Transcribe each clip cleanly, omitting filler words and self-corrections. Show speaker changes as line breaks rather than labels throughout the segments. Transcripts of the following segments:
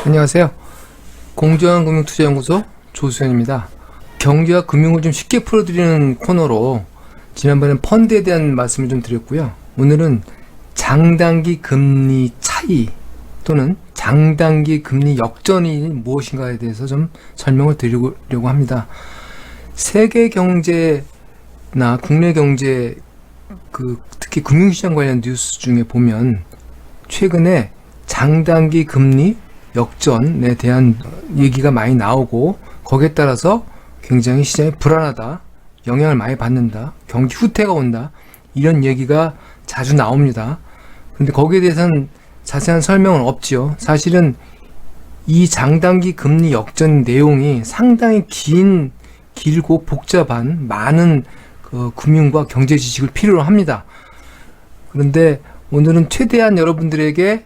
안녕하세요. 공정한금융투자연구소 조수현입니다. 경제와 금융을 좀 쉽게 풀어드리는 코너로 지난번엔 펀드에 대한 말씀을 좀 드렸고요. 오늘은 장단기 금리 차이 또는 장단기 금리 역전이 무엇인가에 대해서 좀 설명을 드리려고 합니다. 세계 경제나 국내 경제 특히 금융시장 관련 뉴스 중에 보면 최근에 장단기 금리 역전에 대한 얘기가 많이 나오고 거기에 따라서 굉장히 시장이 불안하다, 영향을 많이 받는다, 경기 후퇴가 온다, 이런 얘기가 자주 나옵니다. 그런데 거기에 대해서는 자세한 설명은 없지요. 사실은 이 장단기 금리 역전 내용이 상당히 길고 복잡한 많은 금융과 경제 지식을 필요로 합니다. 그런데 오늘은 최대한 여러분들에게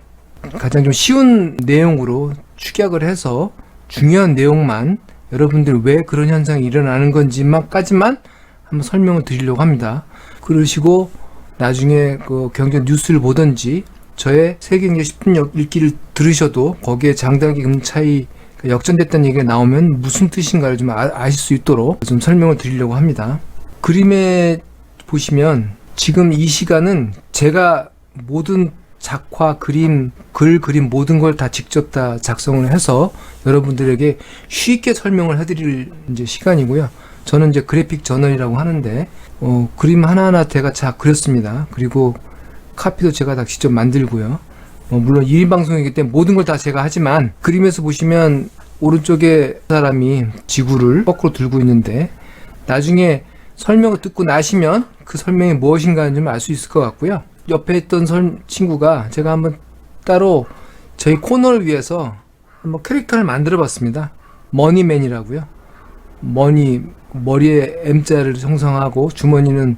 가장 좀 쉬운 내용으로 축약을 해서 중요한 내용만, 여러분들 왜 그런 현상이 일어나는 건지만까지만 한번 설명을 드리려고 합니다. 그러시고 나중에 경제 뉴스를 보든지 저의 세계경제 10분 읽기를 들으셔도 거기에 장단기 금리 차이 역전됐다는 얘기가 나오면 무슨 뜻인가를 좀 아실 수 있도록 좀 설명을 드리려고 합니다. 그림에 보시면 지금 이 시간은 제가 모든 작화, 그림, 그림 모든 걸 다 직접 다 작성을 해서 여러분들에게 쉽게 설명을 해드릴 이제 시간이고요. 저는 이제 그래픽 저널이라고 하는데 그림 하나하나 제가 다 그렸습니다. 그리고 카피도 제가 다 직접 만들고요. 물론 1인 방송이기 때문에 모든 걸 다 제가 하지만 그림에서 보시면 오른쪽에 사람이 지구를 거꾸로 들고 있는데 나중에 설명을 듣고 나시면 그 설명이 무엇인가는 좀 알 수 있을 것 같고요. 옆에 있던 친구가 제가 한번 따로 저희 코너를 위해서 한번 캐릭터를 만들어 봤습니다. 머니맨이라고요. 머리에 M자를 형성하고 주머니는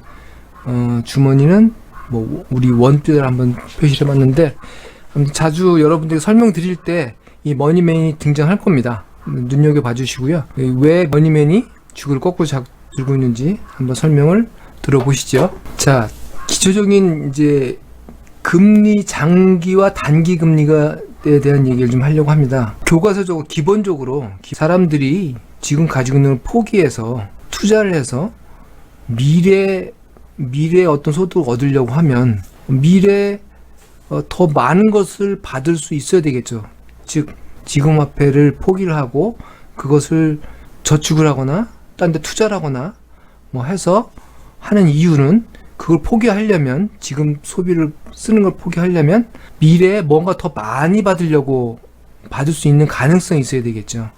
뭐 우리 원뼈를 한번 표시를 해봤는데 자주 여러분들에게 설명드릴 때 이 머니맨이 등장할 겁니다. 눈여겨봐 주시고요. 왜 머니맨이 지구를 거꾸로 들고 있는지 한번 설명을 들어보시죠. 자, 기초적인 이제 금리 장기와 단기 금리에 대한 얘기를 좀 하려고 합니다. 교과서적으로 기본적으로 사람들이 지금 가지고 있는 걸 포기해서 투자를 해서 미래에 어떤 소득을 얻으려고 하면 미래에 더 많은 것을 받을 수 있어야 되겠죠. 즉 지금 화폐를 포기를 하고 그것을 저축을 하거나 딴 데 투자를 하거나 뭐 해서 하는 이유는 그걸 포기하려면, 지금 소비를 쓰는 걸 포기하려면 미래에 뭔가 더 많이 받을 수 있는 가능성이 있어야 되겠죠.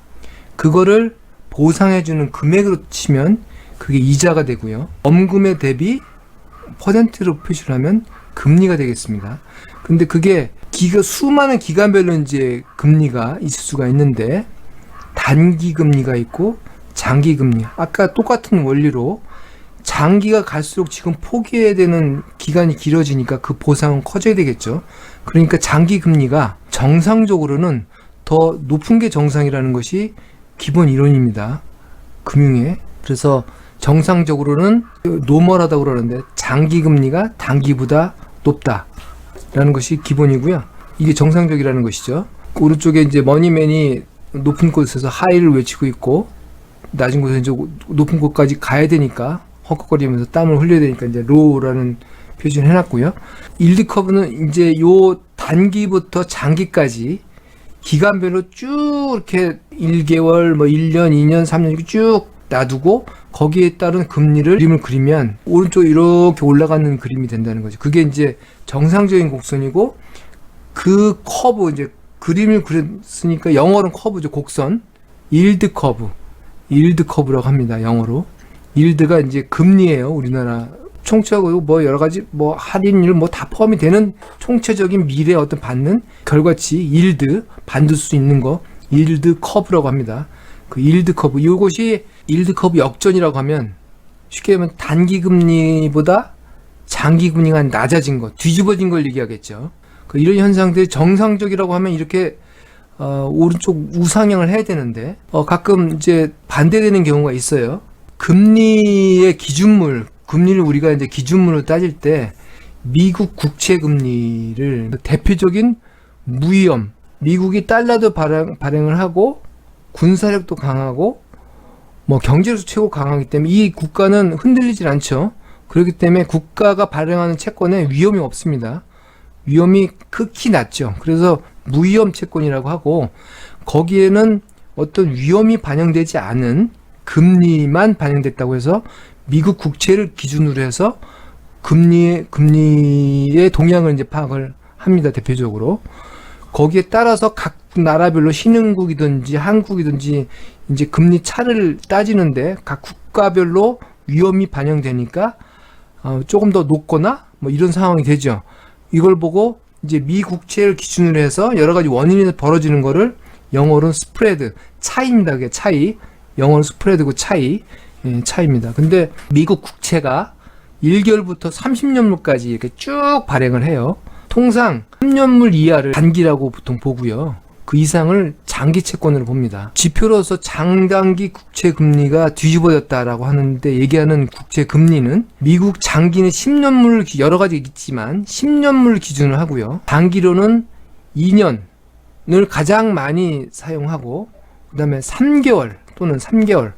그거를 보상해주는 금액으로 치면 그게 이자가 되고요. 원금에 대비 퍼센트로 표시를 하면 금리가 되겠습니다. 근데 그게 수많은 기간별로 이제 금리가 있을 수가 있는데 단기 금리가 있고 장기 금리. 아까 똑같은 원리로 장기가 갈수록 지금 포기해야 되는 기간이 길어지니까 그 보상은 커져야 되겠죠. 그러니까 장기 금리가 정상적으로는 더 높은 게 정상이라는 것이 기본 이론입니다. 금융에. 그래서 정상적으로는 노멀하다고 그러는데 장기 금리가 단기보다 높다라는 것이 기본이고요. 이게 정상적이라는 것이죠. 오른쪽에 이제 머니맨이 높은 곳에서 하이를 외치고 있고 낮은 곳에서 이제 높은 곳까지 가야 되니까 헉헉거리면서 땀을 흘려야 되니까 이제 로우라는 표시를 해놨고요. 일드 커브는 이제 요 단기부터 장기까지 기간별로 쭉 이렇게 1개월, 뭐 1년, 2년, 3년 이렇게 쭉 놔두고 거기에 따른 그림을 그리면 오른쪽 이렇게 올라가는 그림이 된다는 거죠. 그게 이제 정상적인 곡선이고 그 커브 이제 그림을 그렸으니까 영어로는 커브죠. 곡선. 일드 커브라고 합니다. 영어로. 일드가 이제 금리예요. 우리나라 총체하고 뭐 여러 가지 뭐 할인율 뭐 다 포함이 되는 총체적인 미래에 어떤 받는 결과치 일드 받을 수 있는 거 일드 커브라고 합니다. 그 일드 커브 이것이 일드 커브 역전이라고 하면 쉽게 얘기하면 단기 금리보다 장기 금리가 낮아진 것, 뒤집어진 걸 얘기하겠죠. 이런 현상들이 정상적이라고 하면 이렇게 오른쪽 우상향을 해야 되는데 가끔 이제 반대되는 경우가 있어요. 금리의 기준물, 금리를 우리가 이제 기준물로 따질 때 미국 국채 금리를 대표적인 무위험 미국이 달러도 발행을 하고 군사력도 강하고 뭐 경제력도 최고 강하기 때문에 이 국가는 흔들리질 않죠. 그렇기 때문에 국가가 발행하는 채권에 위험이 없습니다. 위험이 극히 낮죠. 그래서 무위험 채권이라고 하고 거기에는 어떤 위험이 반영되지 않은 금리만 반영됐다고 해서 미국 국채를 기준으로 해서 금리의 동향을 이제 파악을 합니다. 대표적으로. 거기에 따라서 각 나라별로 신흥국이든지 한국이든지 이제 금리 차를 따지는데 각 국가별로 위험이 반영되니까 조금 더 높거나 뭐 이런 상황이 되죠. 이걸 보고 이제 미 국채를 기준으로 해서 여러 가지 원인이 벌어지는 거를 영어로는 스프레드, 차이입니다. 그게 차이. 영어는 스프레드고 차이. 예, 차이입니다. 근데 미국 국채가 1개월부터 30년물까지 이렇게 쭉 발행을 해요. 통상 3년물 이하를 단기라고 보통 보고요. 그 이상을 장기 채권으로 봅니다. 지표로서 장단기 국채 금리가 뒤집어졌다라고 하는데 얘기하는 국채 금리는 미국 장기는 10년물 여러 가지 있지만 10년물 기준으로 하고요. 단기로는 2년을 가장 많이 사용하고 그다음에 3개월 또는 3개월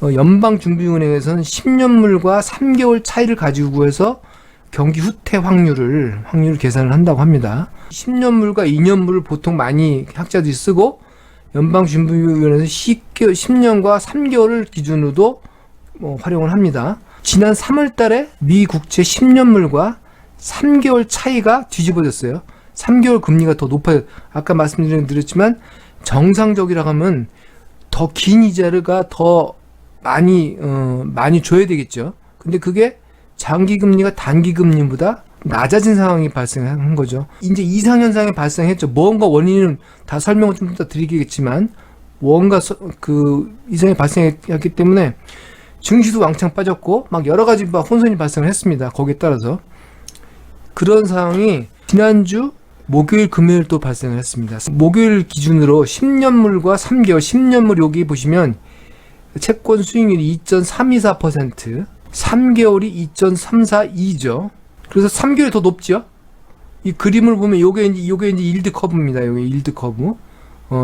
연방준비은행에서는 10년물과 3개월 차이를 가지고 해서 경기 후퇴 확률을 계산을 한다고 합니다. 10년물과 2년물을 보통 많이 학자들이 쓰고 연방준비위원회에서 10년과 3개월을 기준으로도 활용을 합니다. 지난 3월 달에 미 국채 10년물과 3개월 차이가 뒤집어졌어요. 3개월 금리가 더 높아요. 아까 말씀드렸지만 정상적이라고 하면 더 긴 이자가 더 많이 줘야 되겠죠. 근데 그게 장기 금리가 단기 금리보다 낮아진 상황이 발생한 거죠. 이제 이상현상이 발생했죠. 뭔가 원인은 다 설명을 좀 더 드리겠지만 뭔가 그 이상이 발생했기 때문에 증시도 왕창 빠졌고 막 여러 가지 혼선이 발생을 했습니다. 거기에 따라서 그런 상황이 지난주 목요일 금요일 또 발생을 했습니다. 목요일 기준으로 10년물과 3개월 10년물 여기 보시면 채권 수익률이 2.324%, 3개월이 2.342죠. 그래서 3개월이 더 높죠. 이 그림을 보면 요게 이제 일드 커브입니다. 요게 일드 커브.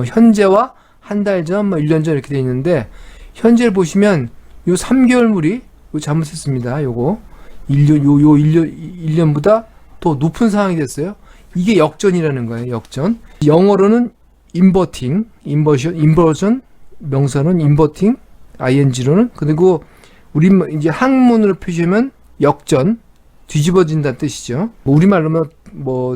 현재와 한 달 전, 1년 전 이렇게 돼 있는데 현재를 보시면 요 3개월물이 잘못했습니다. 요거 1년보다 더 높은 상황이 됐어요. 이게 역전이라는 거예요. 역전. 영어로는 인버팅, 인버전 명사는 인버팅, ing로는 그리고 우리 이제 한문으로 표시하면 역전, 뒤집어진다는 뜻이죠. 우리말로는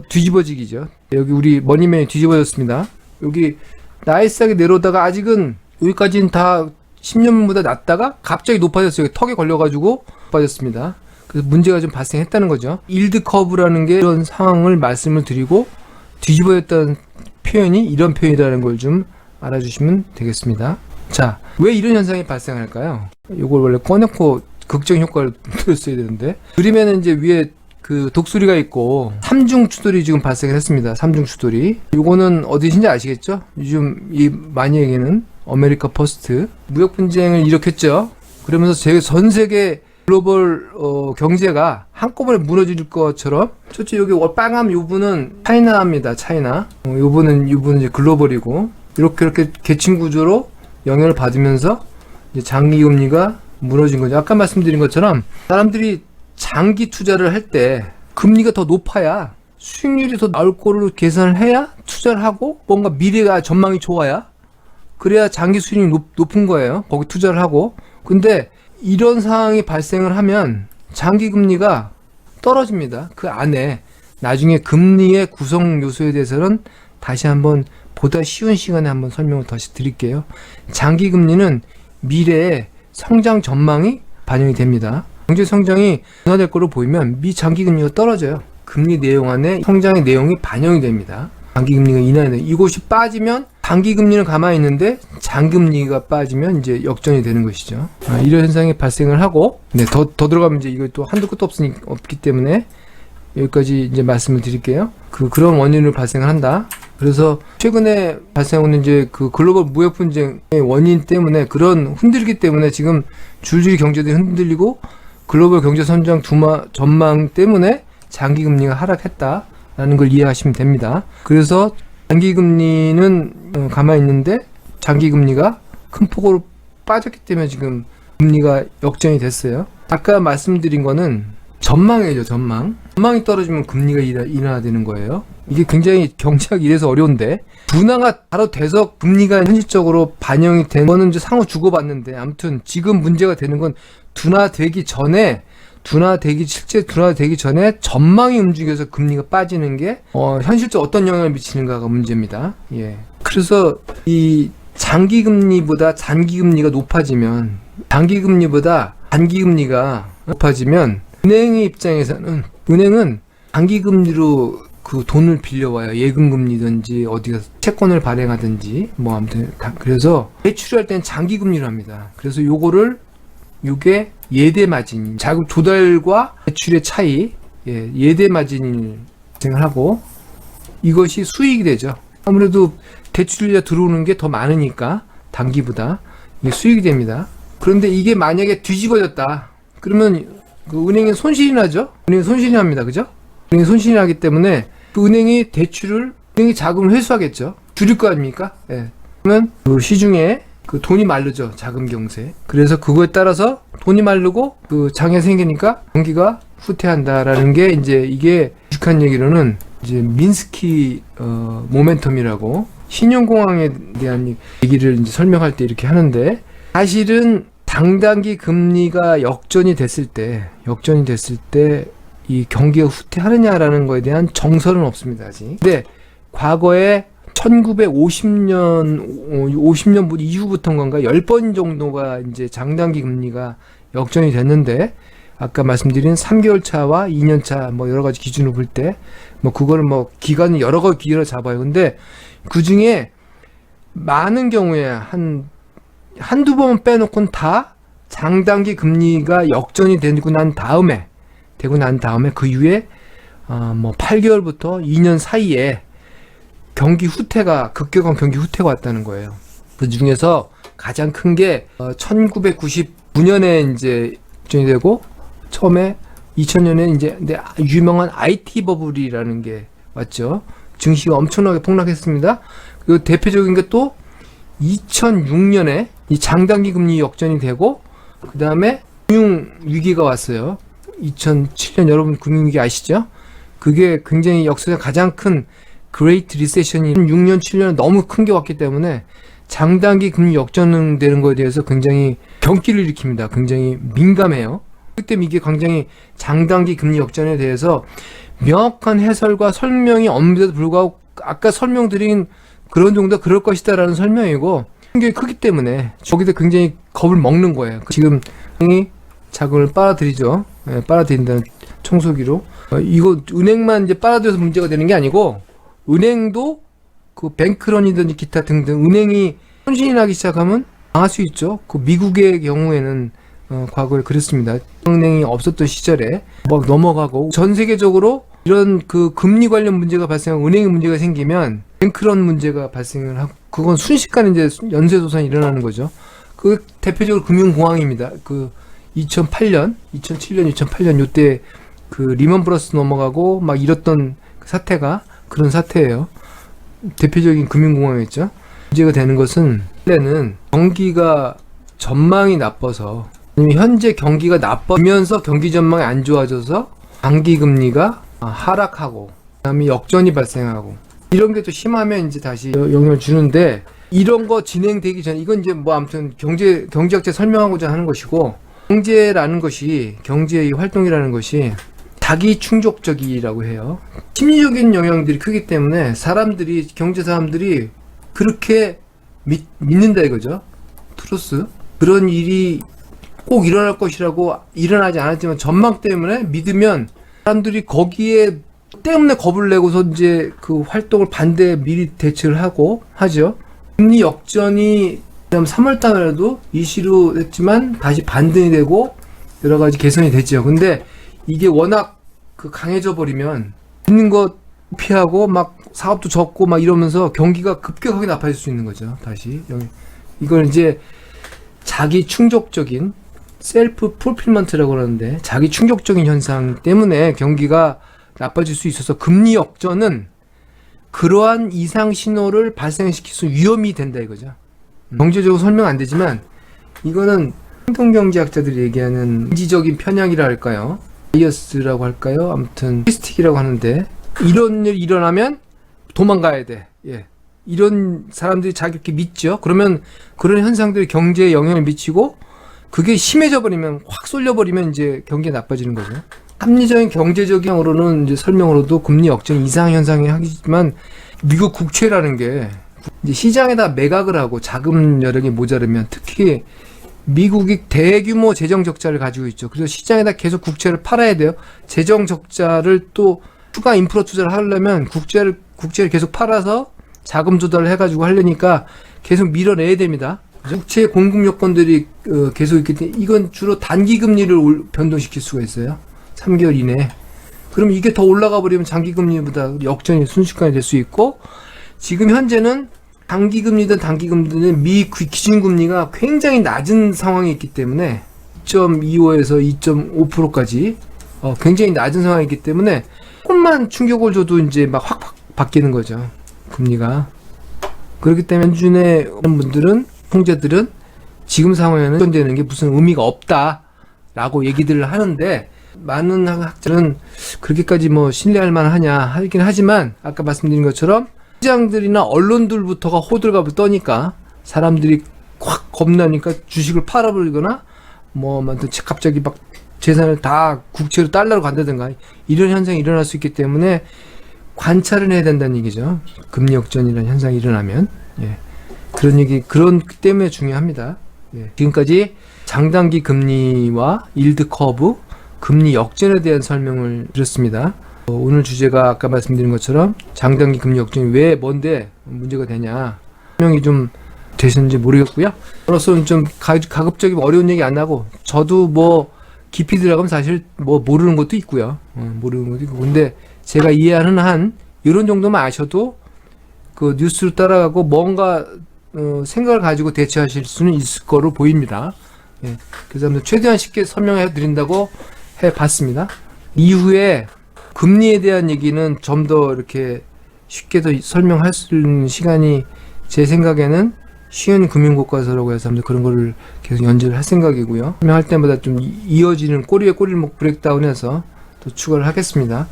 뒤집어지기죠. 여기 우리 머니맨이 뒤집어졌습니다. 여기 나이스하게 내려오다가 아직은 여기까지는 다 10년보다 낮다가 갑자기 높아졌어요. 턱에 걸려가지고 높아졌습니다. 그래서 문제가 좀 발생했다는 거죠. 일드 커브라는 게 이런 상황을 말씀을 드리고 뒤집어졌다는 표현이 이런 표현이라는 걸 좀 알아주시면 되겠습니다. 자, 왜 이런 현상이 발생할까요? 이걸 원래 꺼놓고 극적 효과를 들었어야 되는데 그림에는 이제 위에 그 독수리가 있고 삼중 추돌이 지금 발생을 했습니다. 삼중 추돌이. 요거는 어디신지 아시겠죠? 요즘 많이 얘기하는 아메리카 퍼스트 무역 분쟁을 일으켰죠. 그러면서 전 세계 글로벌 경제가 한꺼번에 무너질 것처럼 첫째 여기 빨간 요분은 차이나입니다. 차이나. 요분은 이제 글로벌이고 이렇게 계층 구조로 영향을 받으면서 이제 장기 금리가 무너진 거죠. 아까 말씀드린 것처럼 사람들이 장기 투자를 할 때 금리가 더 높아야 수익률이 더 나올 거로 계산을 해야 투자를 하고 뭔가 미래가 전망이 좋아야 그래야 장기 수익률이 높은 거예요. 거기 투자를 하고. 근데 이런 상황이 발생을 하면 장기 금리가 떨어집니다. 그 안에 나중에 금리의 구성 요소에 대해서는 다시 한번 보다 쉬운 시간에 한번 설명을 다시 드릴게요. 장기 금리는 미래의 성장 전망이 반영이 됩니다. 경제 성장이 둔화될 거로 보이면 장기 금리가 떨어져요. 금리 내용 안에 성장의 내용이 반영이 됩니다. 장기 금리가 인하돼. 이곳이 빠지면 단기 금리는 가만히 있는데 장기 금리가 빠지면 이제 역전이 되는 것이죠. 이런 현상이 발생을 하고 더 들어가면 이제 이거 또 한도 끝도 없기 때문에 여기까지 이제 말씀을 드릴게요. 그런 원인을 발생을 한다. 그래서 최근에 발생하는 이제 그 글로벌 무역 분쟁의 원인 때문에 그런 흔들리기 때문에 지금 줄줄이 경제들이 흔들리고 글로벌 경제 성장 전망 때문에 장기 금리가 하락했다라는 걸 이해하시면 됩니다. 그래서 단기금리는 가만히 있는데 장기금리가 큰 폭으로 빠졌기 때문에 지금 금리가 역전이 됐어요. 아까 말씀드린 거는 전망이죠, 전망. 전망이 떨어지면 금리가 인하되는 거예요. 이게 굉장히 경제학 이래서 어려운데, 둔화가 바로 돼서 금리가 현실적으로 반영이 된 거는 이제 상호 주고받는데, 아무튼 지금 문제가 되는 건 실제 둔화되기 전에 전망이 움직여서 금리가 빠지는 게 현실적으로 어떤 영향을 미치는가가 문제입니다. 예. 그래서 이 장기금리보다 단기금리가 높아지면, 단기금리보다 단기금리가 높아지면 은행의 입장에서는, 은행은 단기금리로 그 돈을 빌려와요. 예금금리든지 어디 가서 채권을 발행하든지 뭐 아무튼 그래서 대출할 때는 장기금리로 합니다. 그래서 요게 예대 마진, 자금 조달과 대출의 차이, 예대 마진을 발생하고 이것이 수익이 되죠. 아무래도 대출이 들어오는 게 더 많으니까 단기보다 이게 수익이 됩니다. 그런데 이게 만약에 뒤집어졌다 그러면 그 은행에 손실이 나죠. 은행이 손실이 납니다. 그죠? 은행이 손실이 나기 때문에 그 은행이 자금을 회수하겠죠. 줄일 거 아닙니까? 예. 그러면 그 시중에 그 돈이 마르죠. 자금 경세. 그래서 그거에 따라서 돈이 마르고 그 장애 생기니까 경기가 후퇴한다라는 게 이제 이게 주식한 얘기로는 이제 민스키 모멘텀이라고 신용공황에 대한 얘기를 이제 설명할 때 이렇게 하는데, 사실은 당단기 금리가 역전이 됐을 때 이 경기가 후퇴하느냐라는 거에 대한 정설은 없습니다, 아직. 근데 과거에 1950년 이후부터인가 10번 정도가 이제 장단기 금리가 역전이 됐는데, 아까 말씀드린 3개월 차와 2년 차 뭐 여러 가지 기준을 볼 때 뭐 그거를 뭐 기간을 여러 가지 기회를 잡아요. 근데 그 중에 많은 경우에 한두 번 빼놓고는 다 장단기 금리가 역전이 되고 난 다음에 그 이후에 뭐 8개월부터 2년 사이에 급격한 경기 후퇴가 왔다는 거예요. 그 중에서 가장 큰 게 1999년에 이제 역전이 되고, 처음에 2000년에 이제 유명한 IT 버블이라는 게 왔죠. 증시가 엄청나게 폭락했습니다. 그리고 대표적인 게 또 2006년에 이 장단기 금리 역전이 되고, 그 다음에 금융 위기가 왔어요. 2007년 여러분 금융위기 아시죠? 그게 굉장히 역사상 가장 큰 그레이트 리세션이 6년, 7년 너무 큰 게 왔기 때문에 장단기 금리 역전되는 거에 대해서 굉장히 경기를 일으킵니다. 굉장히 민감해요. 그때 이게 굉장히 장단기 금리 역전에 대해서 명확한 해설과 설명이 없는데도 불구하고 아까 설명드린 그런 정도 그럴 것이다라는 설명이고, 충격이 크기 때문에 저기서 굉장히 겁을 먹는 거예요. 지금 은행이 자금을 빨아들이죠. 빨아들인다는 청소기로. 이거 은행만 이제 빨아들여서 문제가 되는 게 아니고, 은행도 그 뱅크런이든지 기타 등등 은행이 손실이 나기 시작하면 망할 수 있죠. 그 미국의 경우에는 과거에 그랬습니다. 은행이 없었던 시절에 막 넘어가고, 전 세계적으로 이런 그 금리 관련 문제가 발생하고 은행에 문제가 생기면 뱅크런 문제가 발생을 하고, 그건 순식간에 이제 연쇄도산이 일어나는 거죠. 그 대표적으로 금융공황입니다. 그 2007년, 2008년 요때 그 리먼 브러스 넘어가고 막 이랬던 사태가 그런 사태예요. 대표적인 금융공황이었죠. 문제가 되는 것은 원래는 경기가 전망이 나빠서, 현재 경기가 나빠지면서 경기 전망이 안 좋아져서 장기 금리가 하락하고 그다음에 역전이 발생하고 이런 게 또 심하면 이제 다시 영향을 주는데, 이런 거 진행되기 전에 이건 이제 뭐 아무튼 경제학자 설명하고자 하는 것이고, 경제의 활동이라는 것이 자기 충족적이라고 해요. 심리적인 영향들이 크기 때문에 경제 사람들이 그렇게 믿는다 이거죠. 트루스. 그런 일이 꼭 일어날 것이라고 일어나지 않았지만 전망 때문에 믿으면 사람들이 거기에 때문에 겁을 내고서 이제 그 활동을 미리 대처를 하죠. 금리 역전이 3월 달에도 이시로 했지만 다시 반등이 되고 여러 가지 개선이 됐죠. 근데 이게 워낙 그 강해져 버리면 있는 거 피하고 막 사업도 적고 막 이러면서 경기가 급격하게 나빠질 수 있는 거죠. 다시 이걸 이제 자기 충족적인 셀프 풀필먼트라고 하는데, 자기 충족적인 현상 때문에 경기가 나빠질 수 있어서 금리 역전은 그러한 이상 신호를 발생시킬 수 위험이 된다 이거죠. 경제적으로 설명 안 되지만 이거는 행동경제학자들이 얘기하는 인지적인 편향이라 할까요? 바이어스라고 할까요? 아무튼 스틱이라고 하는데 이런 일이 일어나면 도망가야 돼. 예. 이런 사람들이 자기렇게 믿죠. 그러면 그런 현상들이 경제에 영향을 미치고 그게 심해져 버리면 확 쏠려버리면 이제 경기가 나빠지는 거죠. 합리적인 경제적인 으로는 이제 설명으로도 금리 역전 이상 현상이 하지만 미국 국채라는 게 이제 시장에다 매각을 하고 자금 여력이 모자르면 특히 미국이 대규모 재정 적자를 가지고 있죠. 그래서 시장에다 계속 국채를 팔아야 돼요. 재정 적자를 또 추가 인프라 투자를 하려면 국채를 계속 팔아서 자금 조달을 해가지고 하려니까 계속 밀어내야 됩니다. 국채 공급 요건들이 계속 있기 때문에 이건 주로 단기 금리를 변동시킬 수가 있어요. 3개월 이내에. 그럼 이게 더 올라가 버리면 장기 금리보다 역전이 순식간에 될 수 있고 지금 현재는 장기 금리든 단기 금리든 미 기준 금리가 굉장히 낮은 상황이 있기 때문에 2.25에서 2.5%까지 굉장히 낮은 상황이기 때문에 조금만 충격을 줘도 이제 막 확 바뀌는 거죠. 금리가. 그렇기 때문에 현준의 분들은 통제들은 지금 상황에는 역전되는 게 무슨 의미가 없다라고 얘기들을 하는데 많은 학자들은 그렇게까지 뭐 신뢰할 만하냐 하긴 하지만 아까 말씀드린 것처럼 시장들이나 언론들부터가 호들갑을 떠니까 사람들이 확 겁나니까 주식을 팔아버리거나 뭐 갑자기 막 재산을 다 국채로 달러로 간다든가 이런 현상이 일어날 수 있기 때문에 관찰을 해야 된다는 얘기죠. 금리 역전이라는 현상이 일어나면. 예. 그런 때문에 중요합니다. 예. 지금까지 장단기 금리와 일드 커브, 금리 역전에 대한 설명을 드렸습니다. 오늘 주제가 아까 말씀드린 것처럼 장단기 금리 역전이 왜 뭔데 문제가 되냐 설명이 좀 되셨는지 모르겠고요. 저로서는 좀 가급적이면 어려운 얘기 안 하고 저도 뭐 깊이 들어가면 사실 뭐 모르는 것도 있고요. 모르는 것도 있고 근데 제가 이해하는 한 이런 정도만 아셔도 그 뉴스를 따라가고 뭔가 생각을 가지고 대처하실 수는 있을 거로 보입니다. 예. 그래서 최대한 쉽게 설명해 드린다고 해봤습니다. 이후에 금리에 대한 얘기는 좀 더 이렇게 쉽게 더 설명할 수 있는 시간이 제 생각에는 쉬운 금융교과서라고 해서 그런 거를 계속 연재를 할 생각이고요. 설명할 때마다 좀 이어지는 꼬리에 꼬리를 브레이크다운해서 또 추가를 하겠습니다.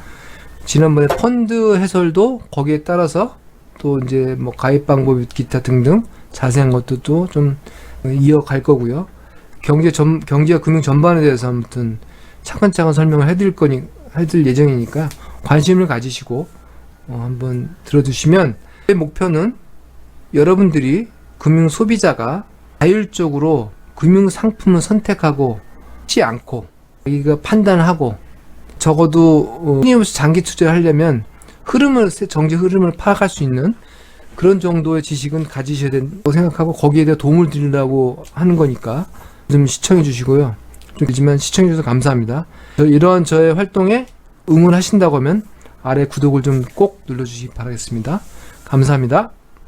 지난번에 펀드 해설도 거기에 따라서 또 이제 뭐 가입 방법 기타 등등 자세한 것도 좀 이어갈 거고요. 경제와 금융 전반에 대해서 아무튼 차근차근 설명을 해드릴 예정이니까 관심을 가지시고 한번 들어두시면 제 목표는 여러분들이 금융 소비자가 자율적으로 금융 상품을 선택하고 하지 않고 자기가 판단하고 적어도 끊임없이 장기 투자를 하려면 정제 흐름을 파악할 수 있는 그런 정도의 지식은 가지셔야 된다고 생각하고 거기에 대해 도움을 드리려고 하는 거니까 좀 시청해 주시고요. 좀 길지만 시청해 주셔서 감사합니다. 이러한 저의 활동에 응원하신다고 하면 아래 구독을 좀 꼭 눌러주시기 바라겠습니다. 감사합니다.